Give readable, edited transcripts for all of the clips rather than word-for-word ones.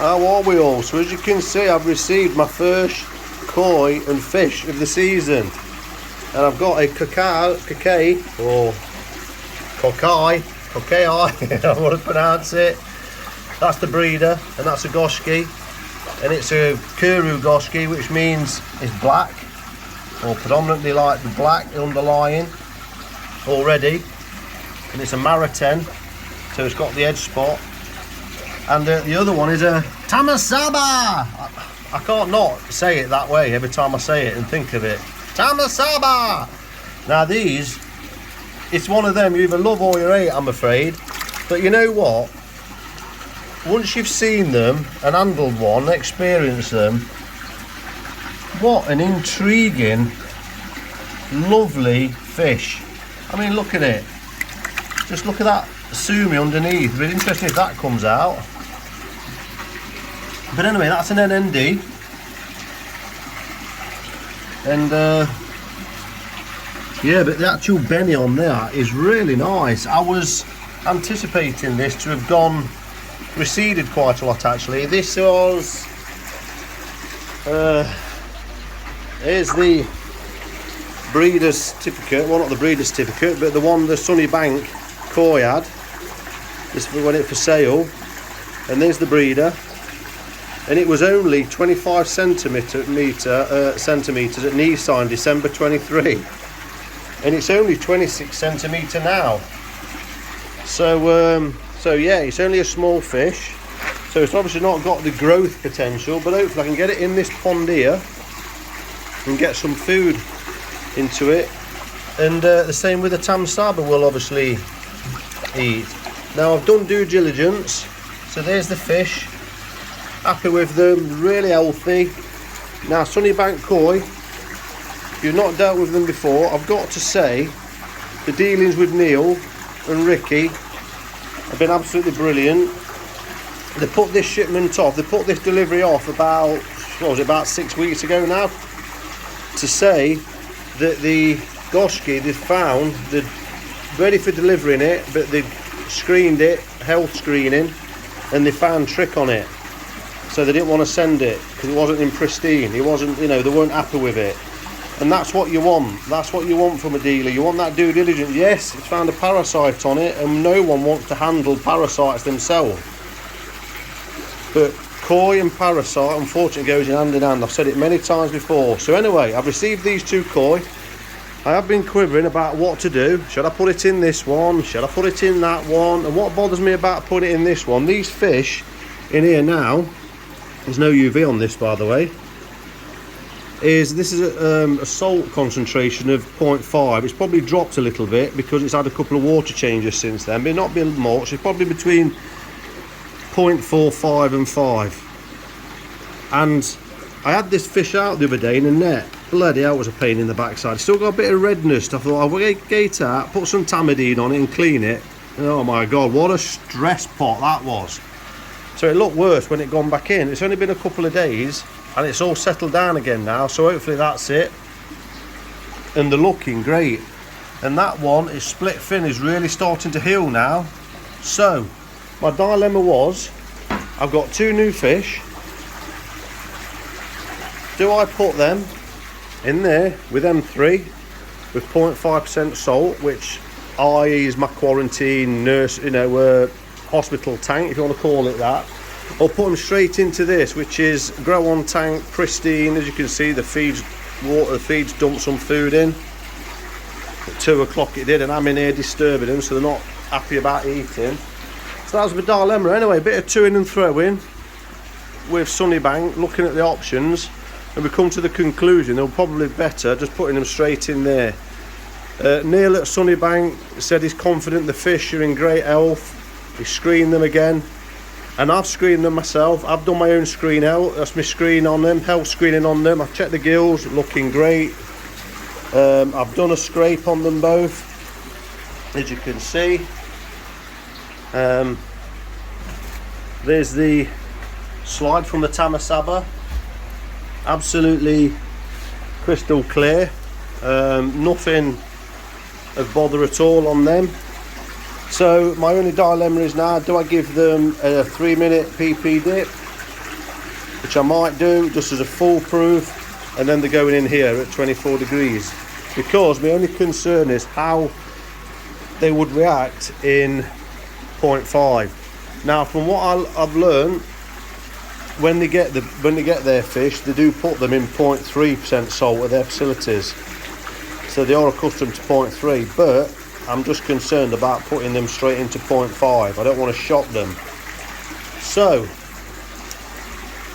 How are we all? So as you can see, I've received my first koi and fish of the season. And I've got a Kokai, or Kokai, I want to pronounce it. That's the breeder, and that's a Goshiki. And it's a kuro Goshiki, which means it's black, or predominantly like the black underlying already. And it's a Maruten, so it's got the edge spot. And the other one is a Tamasaba. I can't not say it that way every time I say it and think of it. Tamasaba. Now these, it's one of them you either love or you hate, I'm afraid. But you know what? Once you've seen them and handled one, experienced them, what an intriguing, lovely fish. I mean, look at it. Just look at that sumi underneath. Really interesting if that comes out. But anyway, that's an NND. And yeah, but the actual Benny on there is really nice. I was anticipating this to have gone receded quite a lot actually. This was here's the breeder's certificate. Well, not the breeder's certificate, but the one the Sunny Bank koi had. This went it for sale, and there's the breeder. And it was only 25 centimetres at knee sign December 23, and it's only 26 centimetre now. So yeah, it's only a small fish, so it's obviously not got the growth potential, but hopefully I can get it in this pond here and get some food into it. And the same with the Tamasaba we'll obviously eat. Now I've done due diligence, so there's the fish. Happy with them, really healthy. Now Sunny Bank koi, if you've not dealt with them before, I've got to say the dealings with Neil and Ricky have been absolutely brilliant. They put this shipment off, they put this delivery off about, what was it, about 6 weeks ago now, to say that the Goshiki they'd found, they'd ready for delivering it, but they'd screened it, health screening, and they found trick on it. So they didn't want to send it because it wasn't in pristine. It wasn't, you know, they weren't happy with it. And that's what you want. That's what you want from a dealer. You want that due diligence. Yes, it's found a parasite on it, and no one wants to handle parasites themselves. But koi and parasite, unfortunately, goes in hand in hand. I've said it many times before. So anyway, I've received these two koi. I have been quivering about what to do. Should I put it in this one? Should I put it in that one? And what bothers me about putting it in this one, these fish in here now, there's no UV on this, by the way, is this is a salt concentration of 0.5. It's probably dropped a little bit because it's had a couple of water changes since then, but not been much. It's probably between 0.45 and 5. And I had this fish out the other day in a net. Bloody hell, it was a pain in the backside. Still got a bit of redness. I thought I'll get it out, put some Tamidine on it and clean it. And oh my god, what a stress pot that was. So it looked worse when it gone back in. It's only been a couple of days and it's all settled down again now, so hopefully that's it. And they're looking great. And that one is split fin, is really starting to heal now. So my dilemma was, I've got two new fish. Do I put them in there with them three with 0.5% salt, which is my quarantine nurse, you know, hospital tank, if you want to call it that, or put them straight into this, which is grow on tank, pristine. As you can see, the feed's dumped some food in at 2 o'clock it did, and I'm in here disturbing them, so they're not happy about eating. So that was my dilemma. Anyway, a bit of to-in and throw-in with Sunny Bank, looking at the options, and we come to the conclusion they're probably better just putting them straight in there. Neil at Sunny Bank said he's confident the fish are in great health. He screened them again, and I've screened them myself. I've done my own screen out. That's my screen on them, health screening on them. I've checked the gills, looking great. I've done a scrape on them both, as you can see. There's the slide from the Tamasaba, absolutely crystal clear. Nothing of bother at all on them. So my only dilemma is now, do I give them a 3-minute PP dip which I might do just as a foolproof, and then they're going in here at 24 degrees, because my only concern is how they would react in 0.5. Now, from what I've learned, when they get their fish, they do put them in 0.3% salt at their facilities, so they are accustomed to 0.3, but I'm just concerned about putting them straight into 0.5. I don't want to shock them. So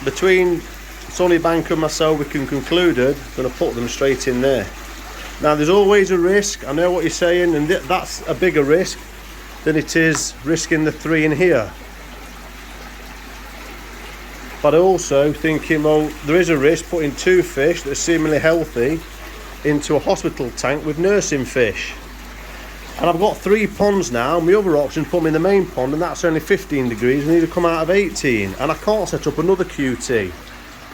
between Sunnybank and myself, we can concluded I'm going to put them straight in there. Now, there's always a risk, I know what you're saying, and that's a bigger risk than it is risking the 3 in here. But also thinking, well, there is a risk putting 2 fish that are seemingly healthy into a hospital tank with nursing fish. And I've got 3 ponds now. My other option, put them in the main pond, and that's only 15 degrees. I need to come out of 18, and I can't set up another QT.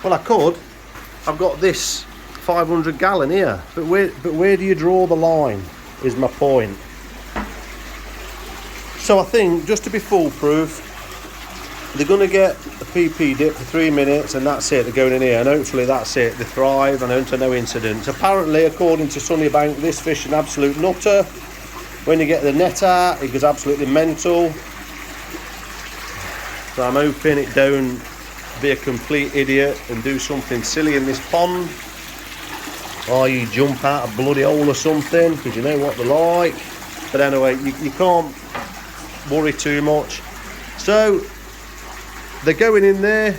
Well, I could. I've got this 500 gallon here, but where do you draw the line is my point. So I think, just to be foolproof, they're going to get a PP dip for 3 minutes, and that's it. They're going in here, and hopefully that's it. They thrive and enter no incidents. Apparently, according to Sunnybank, this fish is an absolute nutter. When you get the net out, it goes absolutely mental. So I'm hoping it don't be a complete idiot and do something silly in this pond, or you jump out a bloody hole or something, because you know what they're like. But anyway, you can't worry too much. So they're going in there,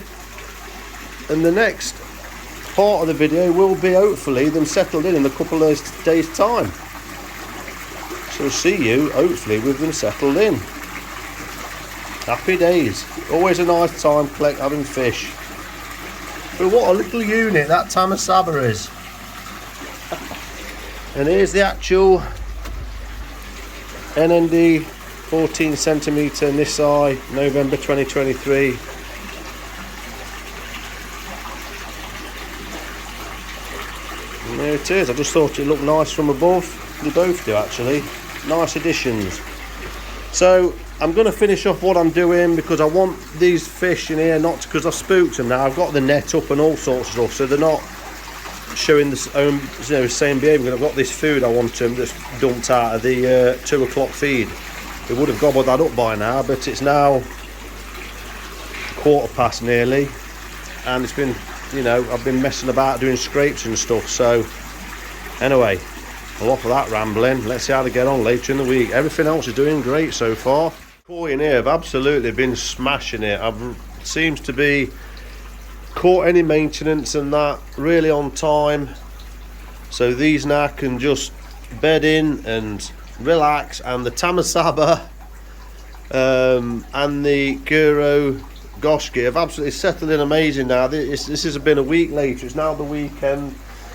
and the next part of the video will be hopefully them settled in a couple of days time. So see you hopefully with them settled in. Happy days. Always a nice time having fish. But what a little unit that Tamasaba is. And here's the actual NND 14 centimetre Nisai, November 2023. And there it is. I just thought it looked nice from above. They both do actually. Nice additions. So I'm going to finish off what I'm doing, because I want these fish in here, not because I've spooked them now. I've got the net up and all sorts of stuff, so they're not showing the same behaviour. I've got this food I want them that's dumped out of the 2 o'clock feed. It would have gobbled that up by now, but it's now 1:15 nearly, and it's been, you know, I've been messing about doing scrapes and stuff. So anyway, enough of that rambling. Let's see how they get on later in the week. Everything else is doing great so far. Koi in here have absolutely been smashing it. Seems to be caught any maintenance and that really on time. So these now can just bed in and relax. And the Tamasaba and the kuro Goshiki have absolutely settled in amazing now. This has been a week later. It's now the weekend.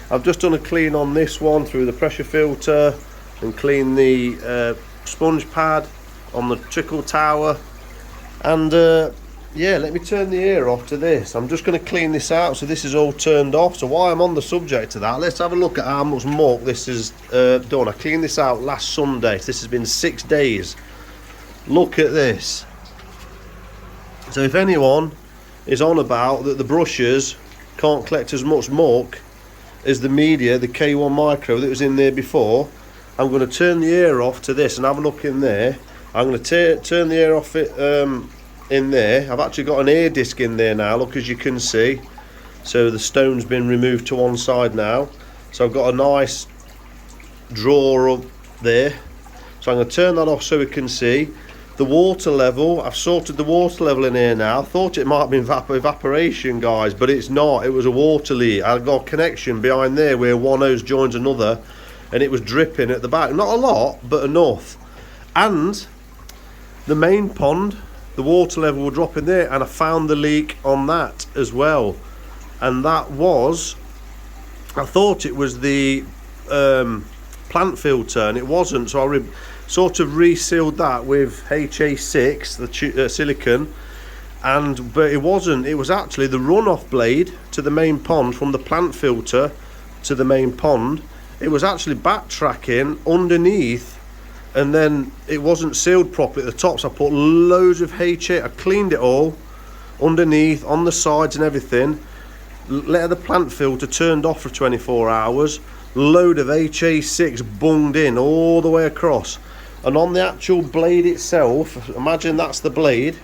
I've just done a clean on this one through the pressure filter and clean the sponge pad on the trickle tower. And yeah, let me turn the air off to this. I'm just going to clean this out so this is all turned off. So while I'm on the subject of that, let's have a look at how much muck this is done. I cleaned this out last Sunday. This has been 6 days. Look at this. So if anyone is on about that the brushes can't collect as much muck as the media, the K1 micro that was in there before, I'm going to turn the air off to this and have a look in there. I'm going to turn the air off it in there. I've actually got an air disc in there now, look, as you can see. So the stone's been removed to one side now. So I've got a nice drawer up there. So I'm going to turn that off so we can see. The water level, I've sorted the water level in here now. I thought it might have been evaporation, guys, but it's not. It was a water leak. I've got a connection behind there where one hose joins another, and it was dripping at the back. Not a lot, but enough. And the main pond, the water level will drop in there, and I found the leak on that as well. And that was, I thought it was the plant filter, and it wasn't. So I sort of resealed that with HA6, the silicone, but it wasn't. It was actually the runoff blade to the main pond from the plant filter to the main pond. It was actually backtracking underneath, and then it wasn't sealed properly at the top. So I put loads of HA. I cleaned it all, underneath, on the sides and everything. Let the plant filter turned off for 24 hours. Load of HA6 bunged in all the way across. And on the actual blade itself, imagine that's the blade.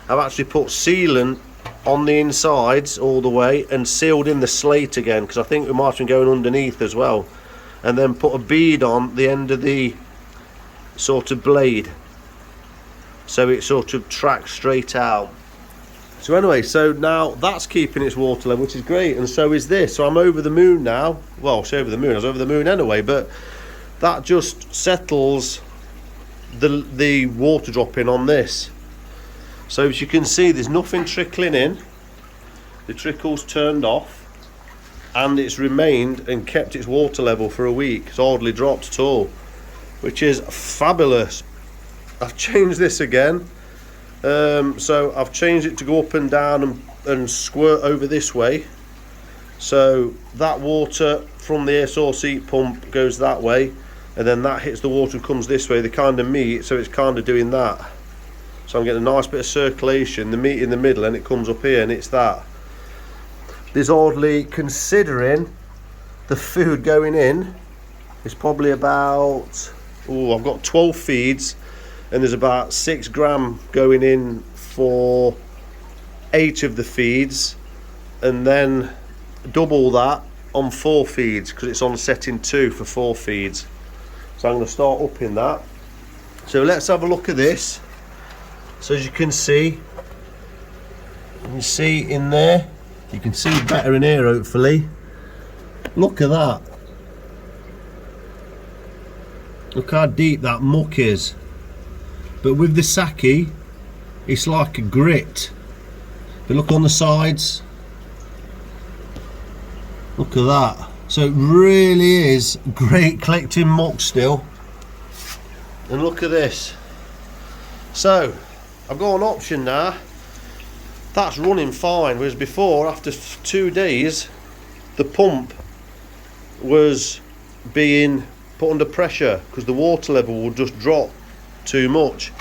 I've actually put sealant on the insides all the way and sealed in the slate again, because I think we might have been going underneath as well. And then put a bead on the end of the sort of blade, so it sort of tracks straight out. So anyway, so now that's keeping its water level, which is great, and so is this. So I'm over the moon now. Well, it's over the moon. I was over the moon anyway, but that just settles the water dropping on this. So as you can see, there's nothing trickling in. The trickle's turned off, and it's remained and kept its water level for a week. It's hardly dropped at all, which is fabulous. I've changed this again. So I've changed it to go up and down and squirt over this way. So that water from the air source heat pump goes that way, and then that hits the water and comes this way. They kind of meet, so it's kind of doing that. So I'm getting a nice bit of circulation, the meat in the middle, and it comes up here, and it's that. There's hardly, considering the food going in, it's probably about, I've got 12 feeds, and there's about 6 gram going in for 8 of the feeds, and then double that on 4 feeds, because it's on setting 2 for 4 feeds. So I'm going to start upping that. So let's have a look at this. So as you can see in there, you can see better in here hopefully. Look at that. Look how deep that muck is. But with the sake, it's like a grit. But look on the sides. Look at that. So it really is great collecting muck still. And look at this. So I've got an option now. That's running fine, whereas before, after 2 days, the pump was being put under pressure because the water level would just drop too much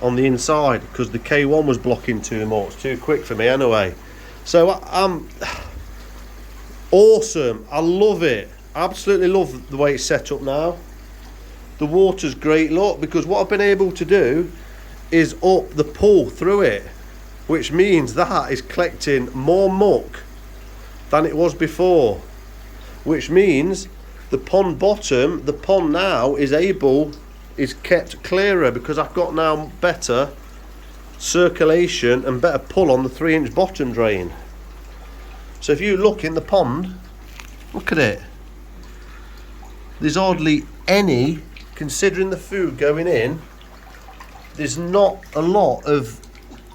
on the inside, because the K1 was blocking too much, too quick for me anyway. So I'm awesome. I love it. Absolutely love the way it's set up now. The water's great, look, because what I've been able to do is up the pull through it, which means that is collecting more muck than it was before, which means the pond bottom, the pond now is kept clearer, because I've got now better circulation and better pull on the 3-inch bottom drain. So if you look in the pond, look at it, there's hardly any, considering the food going in, there's not a lot of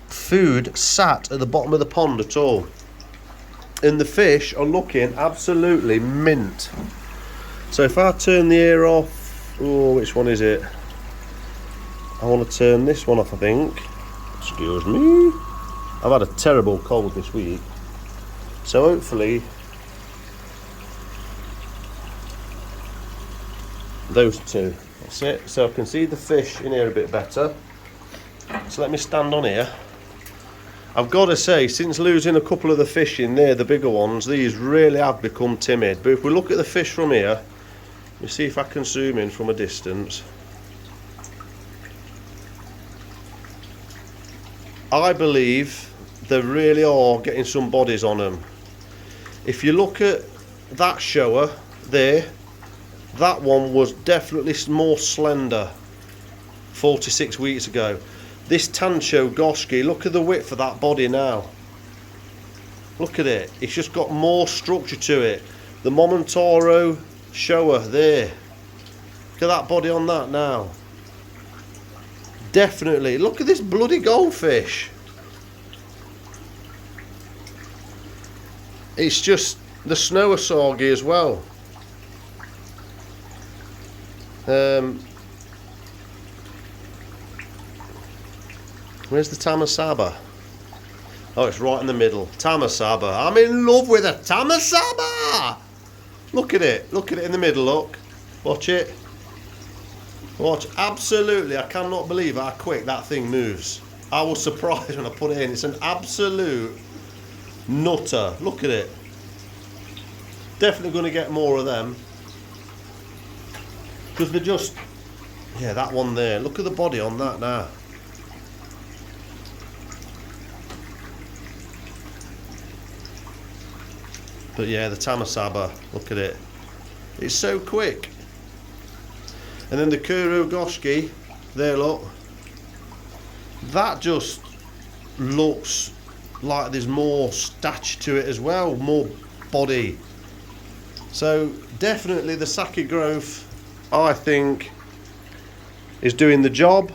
food sat at the bottom of the pond at all, and the fish are looking absolutely mint. So if I turn the air off, which one is it? I want to turn this one off, I think. Excuse me. I've had a terrible cold this week, so hopefully those two, that's it. So I can see the fish in here a bit better. So let me stand on here. I've got to say, since losing a couple of the fish in there, the bigger ones, these really have become timid. But if we look at the fish from here, you see if I can zoom in from a distance. I believe they really are getting some bodies on them. If you look at that shower there, that one was definitely more slender 46 weeks ago. This Tancho Goshiki, look at the width of that body now. Look at it, it's just got more structure to it. The Momotaro shower there, look at that body on that now. Definitely, look at this bloody goldfish. It's just the snow asagi as well. Where's the Tamasaba? Oh, it's right in the middle. Tamasaba. I'm in love with a Tamasaba. Look at it. Look at it in the middle, look. Watch it. Watch. Absolutely. I cannot believe how quick that thing moves. I was surprised when I put it in. It's an absolute nutter. Look at it. Definitely going to get more of them. Because they're just... Yeah, that one there. Look at the body on that now. But yeah, the Tamasaba, look at it. It's so quick. And then the Kuro Goshiki, there look. That just looks like there's more stature to it as well, more body. So definitely the Sake growth, I think, is doing the job.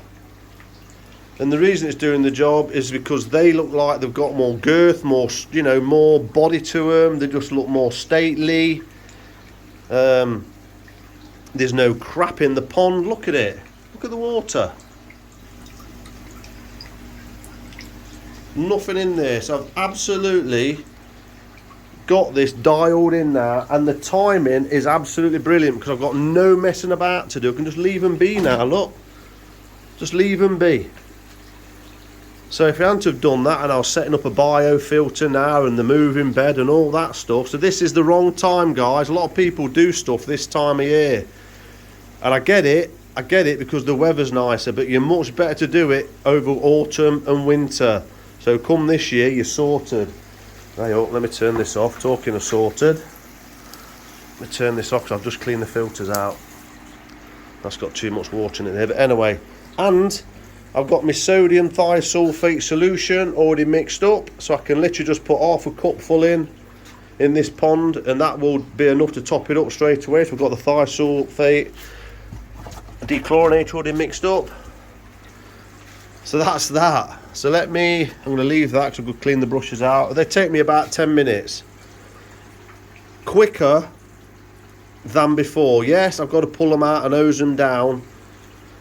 And the reason it's doing the job is because they look like they've got more girth, more, you know, more body to them. They just look more stately. There's no crap in the pond. Look at it. Look at the water. Nothing in there. So I've absolutely got this dialed in now, and the timing is absolutely brilliant because I've got no messing about to do. I can just leave them be now. Look, just leave them be. So if I hadn't have done that, and I was setting up a biofilter now and the moving bed and all that stuff, so this is the wrong time, guys. A lot of people do stuff this time of year, and I get it because the weather's nicer, but you're much better to do it over autumn and winter. So come this year, you're sorted. Hey, oh, let me turn this off. Talking of sorted, let me turn this off because I've just cleaned the filters out. That's got too much water in it there, but anyway. And I've got my sodium thiosulfate solution already mixed up, so I can literally just put half a cup full in this pond, and that will be enough to top it up straight away. So we've got the thiosulfate dechlorinator already mixed up. So that's that. So I'm going to leave that because I'm going to clean the brushes out. They take me about 10 minutes. Quicker than before. Yes, I've got to pull them out and hose them down,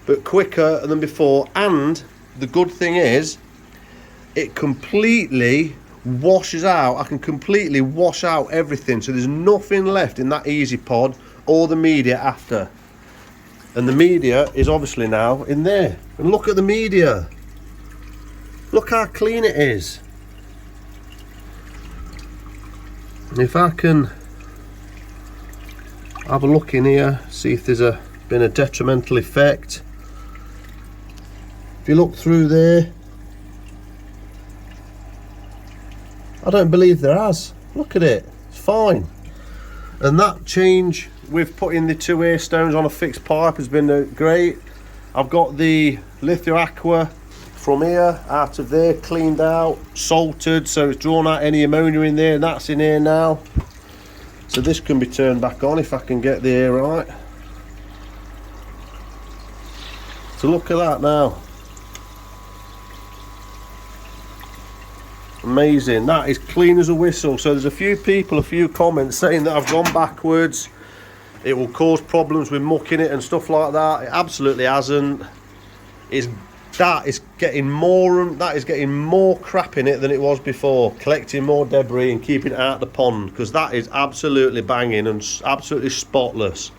but quicker than before. And the good thing is, it completely washes out. I can completely wash out everything, so there's nothing left in that easy pod or the media after. And the media is obviously now in there. And look at the media. Look how clean it is. And if I can have a look in here, see if there's been a detrimental effect. If you look through there, I don't believe there has. Look at it, it's fine. And that change with putting the 2 air stones on a fixed pipe has been great. I've got the Litho Aqua from here out of there cleaned out, salted, so it's drawn out any ammonia in there, and that's in here now. So this can be turned back on if I can get the air right. So look at that now. Amazing. That is clean as a whistle. So there's a few people, a few comments saying that I've gone backwards, it will cause problems with mucking it and stuff like that. It absolutely hasn't. That is getting more crap in it than it was before, collecting more debris and keeping it out of the pond, because that is absolutely banging and absolutely spotless.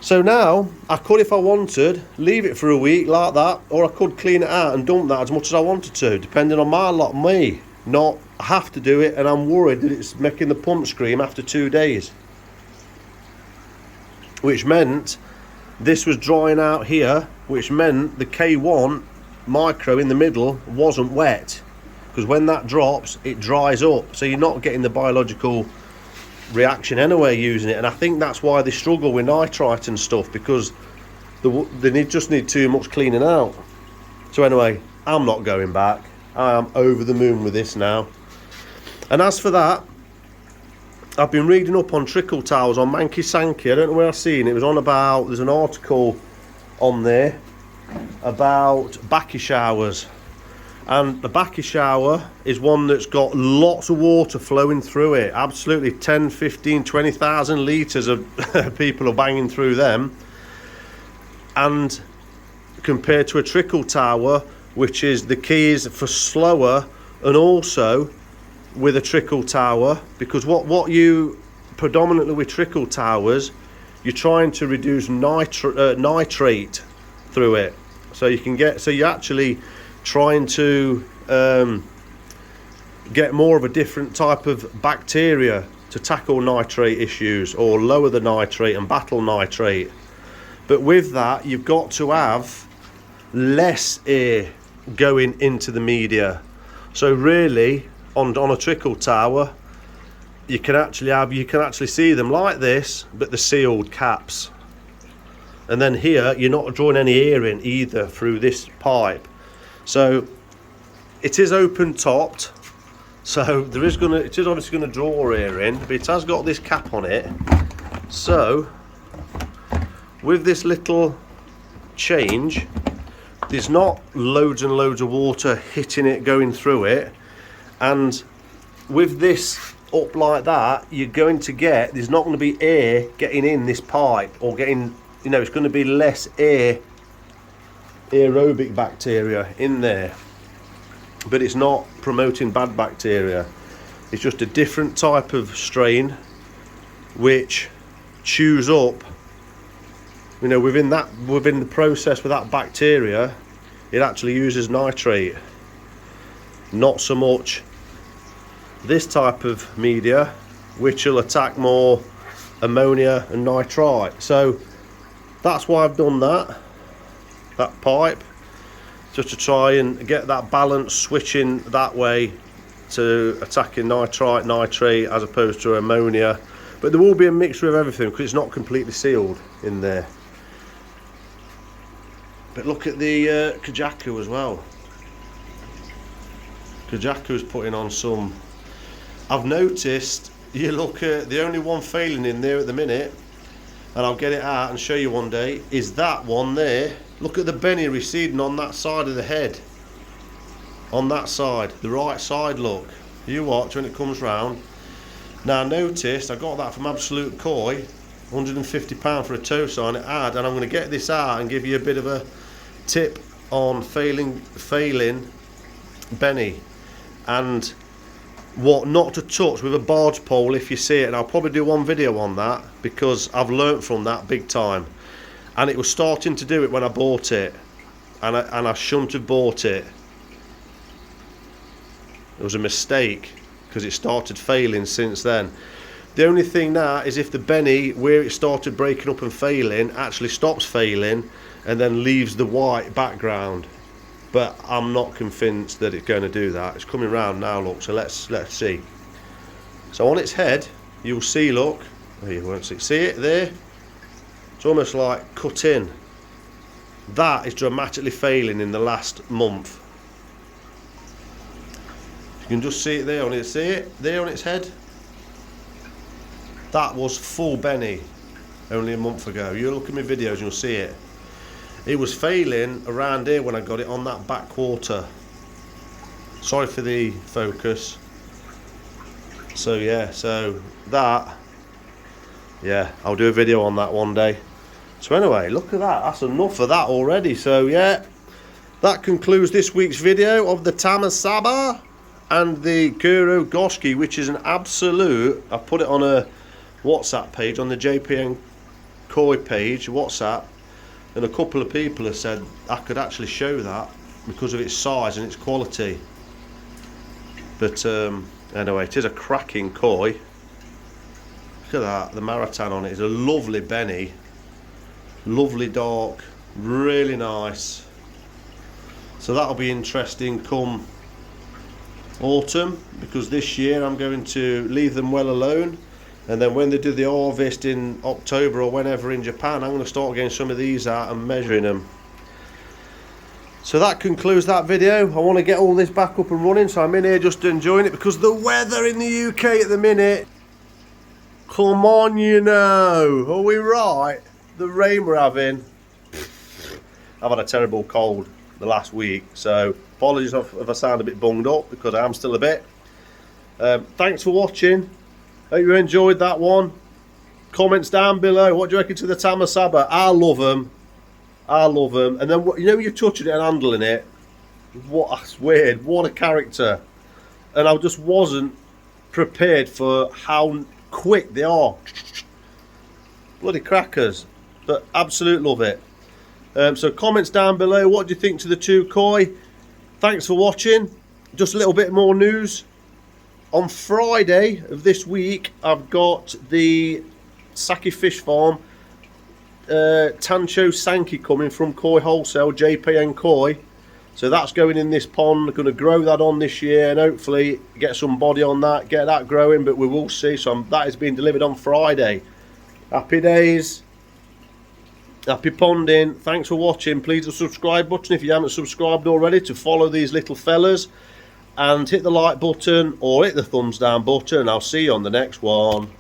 So now I could, if I wanted, leave it for a week like that, or I could clean it out and dump that as much as I wanted to, depending on my lot. Me not have to do it, and I'm worried that it's making the pump scream after 2 days, which meant this was drying out here, which meant the K1 micro in the middle wasn't wet, because when that drops it dries up, so you're not getting the biological reaction anyway using it. And I think that's why they struggle with nitrite and stuff, because they just need too much cleaning out. So anyway, I'm not going back. I am over the moon with this now. And as for that, I've been reading up on trickle towers on Manky Sankey. I don't know where I've seen it. It was on about, there's an article on there about backy showers, and the backy shower is one that's got lots of water flowing through it, absolutely 10, 15, 20,000 litres of people are banging through them, and compared to a trickle tower, which is, the key is for slower, and also with a trickle tower, because what you predominantly with trickle towers, you're trying to reduce nitrate through it, so you can get, so you actually trying to get more of a different type of bacteria to tackle nitrate issues or lower the nitrate and battle nitrate. But with that, you've got to have less air going into the media. So really, on a trickle tower, you can actually see them like this, but the sealed caps. And then here, you're not drawing any air in either through this pipe. So it is open topped. So it is obviously going to draw air in, but it has got this cap on it. So with this little change, there's not loads and loads of water hitting it, going through it. And with this up like that, you're going to get, there's not going to be air getting in this pipe, or getting, you know, it's going to be less aerobic bacteria in there. But it's not promoting bad bacteria. It's just a different type of strain which chews up, you know, within the process with that bacteria, it actually uses nitrate. Not so much this type of media, which will attack more ammonia and nitrite. So that's why I've done that pipe, just to try and get that balance, switching that way to attacking nitrite, nitrate as opposed to ammonia. But there will be a mixture of everything because it's not completely sealed in there. But look at the Kajaku as well. Kajaku's putting on some. I've noticed, you look at the only one failing in there at the minute, and I'll get it out and show you one day, is that one there. Look at the Benny receding on that side of the head. On that side, the right side, look. You watch when it comes round. Now notice, I got that from Absolute Koi, £150 for a toe sign it had, and I'm going to get this out and give you a bit of a tip on failing Benny, and what not to touch with a barge pole if you see it. And I'll probably do one video on that because I've learnt from that big time, and it was starting to do it when I bought it, and I shouldn't have bought it. It was a mistake because it started failing since then. The only thing now is if the Benny, where it started breaking up and failing, actually stops failing and then leaves the white background. But I'm not convinced that it's going to do that. It's coming round now, look, so let's see. So on its head, you'll see, look, oh, you won't see it there? It's almost like cut in. That is dramatically failing in the last month. You can just see it there on it. See it there on its head? That was full Benny only a month ago. You look at my videos and you'll see it. It was failing around here when I got it on that back quarter. Sorry for the focus. So yeah, so that, yeah, I'll do a video on that one day. So anyway, look at that. That's enough of that already. So yeah, that concludes this week's video of the Tamasaba and the Kuro Goshiki, which is an absolute, I put it on a WhatsApp page, on the JPN Koi page, WhatsApp, and a couple of people have said I could actually show that because of its size and its quality. But anyway, it is a cracking koi. Look at that, the Maruten on it is a lovely Benny, lovely dark, really nice. So that'll be interesting come autumn, because this year I'm going to leave them well alone, and then when they do the harvest in October or whenever in Japan, I'm going to start getting some of these out and measuring them. So that concludes that video. I want to get all this back up and running, so I'm in here just enjoying it because the weather in the UK at the minute, come on, you know, are we right? The rain we're having. I've had a terrible cold the last week, so apologies if I sound a bit bunged up because I am still a bit. Thanks for watching. Hope you enjoyed that one. Comments down below. What do you reckon to the Tamasaba? I love them. I love them. And then, you know, you're touching it and handling it. That's weird. What a character. And I just wasn't prepared for how quick they are. Bloody crackers. But absolute love it. So comments down below. What do you think to the two koi? thanks for watching. Just a little bit more news. On Friday of this week, I've got the Saki Fish Farm Tancho Sankey coming from Koi Wholesale, JPN Koi. So that's going in this pond. Going to grow that on this year and hopefully get some body on that, get that growing, but we will see. So that is being delivered on Friday. Happy days. Happy ponding. Thanks for watching. Please hit the subscribe button if you haven't subscribed already to follow these little fellas. And hit the like button or hit the thumbs down button. I'll see you on the next one.